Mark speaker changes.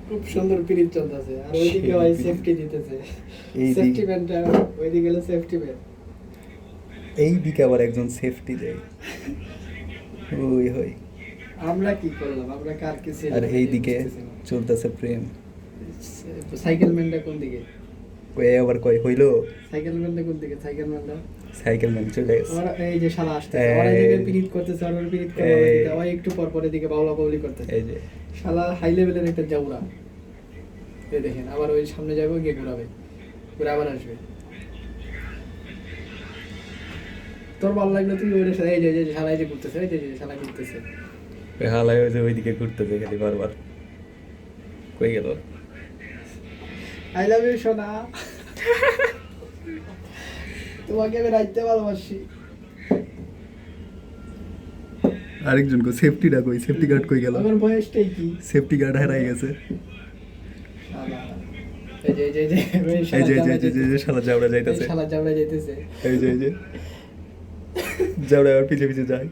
Speaker 1: খুব সুন্দর পিরিত চলতেছে, আর ওইদিকে ভাই সেফটি দিতেছে, সেফটি ব্যান্ডটা ওইদিকে গেলে সেফটি ব্যান্ড,
Speaker 2: এই দিকে আবার একজন সেফটি দেয়। ওই হয়।
Speaker 1: আমরা কি করলাম, আমরা কার কি ছিল,
Speaker 2: আর এই দিকে চলতেছে প্রেম।
Speaker 1: সাইকেল ম্যানটা কোন দিকে,
Speaker 2: কয়ে আবার কয় হইলো,
Speaker 1: সাইকেল ম্যানটা কোন দিকে, সাইকেল ম্যানটা
Speaker 2: সাইকেল ম্যান চলে গেছে।
Speaker 1: ওরা এই যে শালা আসতেছে, ওরা এদিকে পিরিত করতেছে, আর ওর পিরিত করে ওইদিকে ওই একটু পর পর এদিকে বাউলা বাউলি করতেছে।
Speaker 2: এই যে
Speaker 1: শালা হাই লেভেলের একটা জাউরা, এই দেখেন আবার ওই সামনে যাবে, গিয়ে ঘুরাবে, ঘুরে আবার আসবে। তোর ভালো লাগলো তুই ওই এই যে যে শালা এই যে ঘুরতেছে, এই যে যে শালা ঘুরতেছে,
Speaker 2: ওই হালাই ওই যে ওইদিকে ঘুরতেছে খালি বারবার। কই গেল?
Speaker 1: আই লাভ ইউ সোনা, তোমাকে আমি রাখতে ভালোবাসি।
Speaker 2: আরেকজন কো সেফটিটা কই, সেফটি গার্ড কই গেল?
Speaker 1: আমার বয়সটাই কি,
Speaker 2: সেফটি গার্ড হারাই গেছে।
Speaker 1: শালা এই যে এই যে
Speaker 2: এই যে এই যে এই যে শালা জাউড়া যাইতেছে,
Speaker 1: শালা জাউরা যাইতেছে,
Speaker 2: এই যে জাউড়া আবার পিছে পিছে যায়।